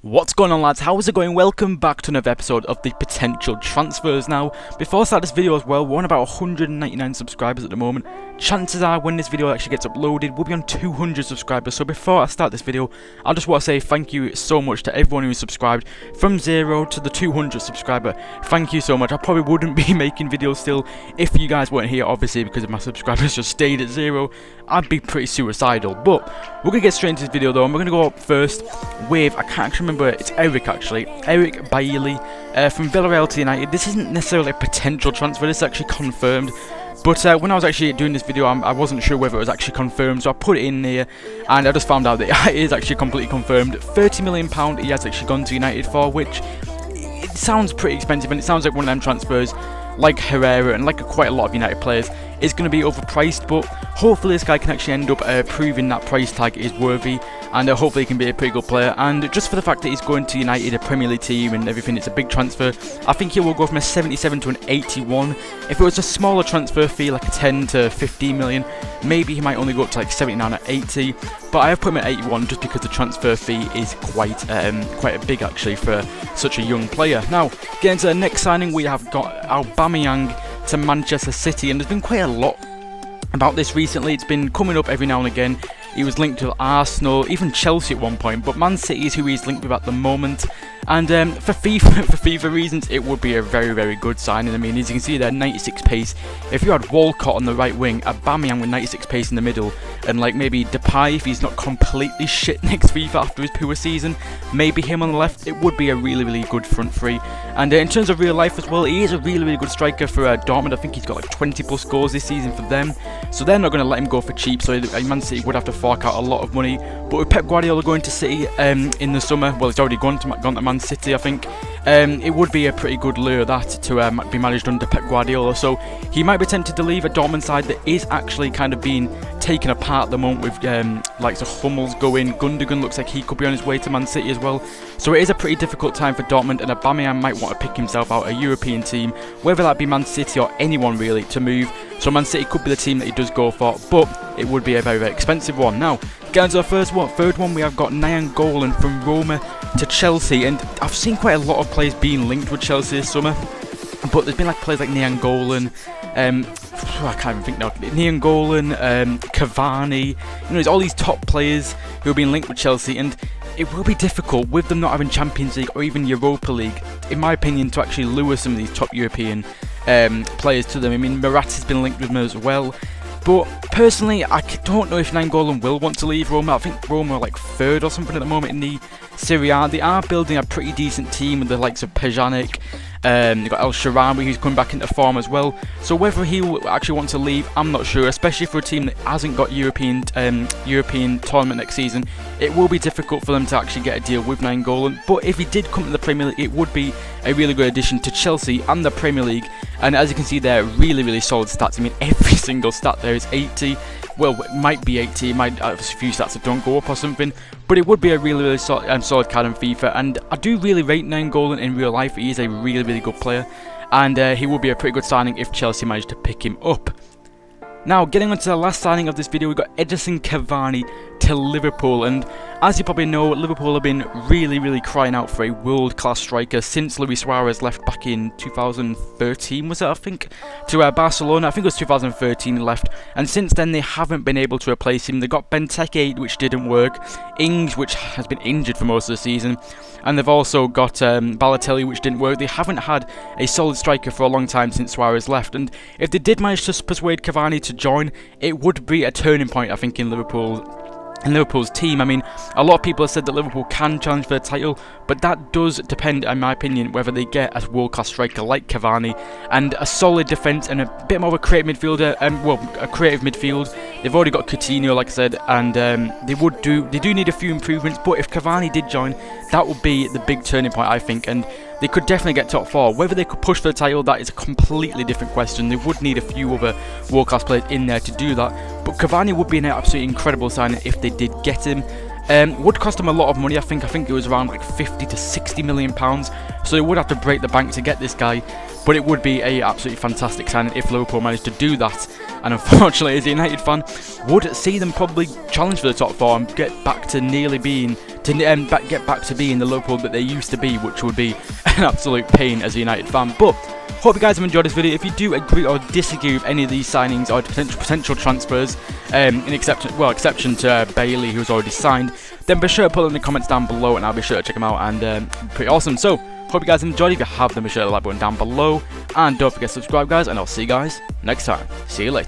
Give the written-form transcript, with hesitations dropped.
What's going on, lads? How is it going? Welcome back to another episode of the potential transfers. Now, before I start this video as well, we're on about 199 subscribers at the moment. Chances are when this video actually gets uploaded, we'll be on 200 subscribers. So before I start this video, I just want to say thank you so much to everyone who subscribed from 0 to the 200 subscriber. Thank you so much. I probably wouldn't be making videos still if you guys weren't here, obviously, because if my subscribers just stayed at 0, I'd be pretty suicidal. But we're going to get straight into this video though, and we're going to go up first with, I can't actually remember, it's Eric actually, Eric Bailly from Villarreal to United. This isn't necessarily a potential transfer, this is actually confirmed. But when I was actually doing this video, I wasn't sure whether it was actually confirmed, so I put it in there, and I just found out that it is actually completely confirmed. £30 million he has actually gone to United for, which it sounds pretty expensive, and it sounds like one of them transfers, like Herrera and like quite a lot of United players, is going to be overpriced, but hopefully this guy can actually end up proving that price tag is worthy, and hopefully he can be a pretty good player. And just for the fact that he's going to United, a Premier League team and everything, it's a big transfer. I think he will go from a 77 to an 81. If it was a smaller transfer fee, like a 10 to 15 million, maybe he might only go up to like 79 or 80, but I have put him at 81 just because the transfer fee is quite big actually for such a young player. Now, getting to the next signing, we have got Aubameyang to Manchester City, and there's been quite a lot about this recently. It's been coming up every now and again. He was linked to Arsenal, even Chelsea at one point, but Man City is who he's linked with at the moment. And for FIFA reasons, it would be a very, very good signing. I mean, as you can see there, 96 pace. If you had Walcott on the right wing, Aubameyang with 96 pace in the middle, and like maybe Depay, if he's not completely shit next FIFA after his poor season, maybe him on the left, it would be a really, really good front three. And in terms of real life as well, he is a really, really good striker for Dortmund. I think he's got like 20 plus goals this season for them, so they're not going to let him go for cheap, so Man City would have to fork out a lot of money. But with Pep Guardiola going to City in the summer, well, it's already gone to Man City, I think, it would be a pretty good lure that to be managed under Pep Guardiola. So he might be tempted to leave a Dortmund side that is actually kind of being taken apart at the moment with like Hummels going. Gundogan looks like he could be on his way to Man City as well. So it is a pretty difficult time for Dortmund, and Aubameyang might want to pick himself out a European team, whether that be Man City or anyone really, to move. So Man City could be the team that he does go for, but it would be a very, very expensive one. Now, getting to the third one, we have got Nainggolan from Roma to Chelsea, and I've seen quite a lot of players being linked with Chelsea this summer, but there's been like players like Nainggolan, I can't even think now, Nainggolan, Cavani, you know, there's all these top players who have been linked with Chelsea, and it will be difficult with them not having Champions League or even Europa League, in my opinion, to actually lure some of these top European players to them. I mean, Morata's been linked with them as well. But personally, I don't know if Nainggolan will want to leave Roma. I think Roma are like third or something at the moment in the Serie A. They are building a pretty decent team with the likes of Pjanic. They've got El Shaarawy, who's coming back into form as well. So whether he will actually want to leave, I'm not sure. Especially for a team that hasn't got European tournament next season, it will be difficult for them to actually get a deal with Nainggolan. But if he did come to the Premier League, it would be a really good addition to Chelsea and the Premier League. And as you can see there, really, really solid stats. I mean, every single stat there is 80. Well, it might be 80, it might have a few stats that don't go up or something, but it would be a really, really solid card in FIFA. And I do really rate Nainggolan in real life. He is a really, really good player, and he would be a pretty good signing if Chelsea managed to pick him up. Now, getting on to the last signing of this video, we've got Edinson Cavani to Liverpool, and as you probably know, Liverpool have been really, really crying out for a world-class striker since Luis Suarez left back in 2013, was it, I think, to Barcelona. I think it was 2013 he left, and since then they haven't been able to replace him. They got Benteke, which didn't work, Ings, which has been injured for most of the season, and they've also got Balotelli, which didn't work. They haven't had a solid striker for a long time since Suarez left, and if they did manage to persuade Cavani to join, it would be a turning point, I think, in Liverpool's team. I mean, a lot of people have said that Liverpool can challenge for the title, but that does depend, in my opinion, whether they get a world-class striker like Cavani and a solid defence and a bit more of a creative midfielder, a creative midfield. They've already got Coutinho, like I said, and they do need a few improvements, but if Cavani did join, that would be the big turning point, I think, and they could definitely get top 4. Whether they could push for the title, that is a completely different question. They would need a few other world-class players in there to do that, but Cavani would be an absolutely incredible signing if they did get him. Would cost them a lot of money. I think it was around like 50 to 60 million pounds, so they would have to break the bank to get this guy, but it would be a absolutely fantastic signing if Liverpool managed to do that. and unfortunately, as a United fan, would see them probably challenge for the top 4 and get back to nearly being get back to being the Liverpool that they used to be, which would be an absolute pain as a United fan. But hope you guys have enjoyed this video. If you do agree or disagree with any of these signings or potential transfers, in exception to Bailey, who's already signed, then be sure to put them in the comments down below, and I'll be sure to check them out. And pretty awesome. So hope you guys enjoyed. If you have, then be sure to like button down below, and don't forget to subscribe, guys. And I'll see you guys next time. See you later.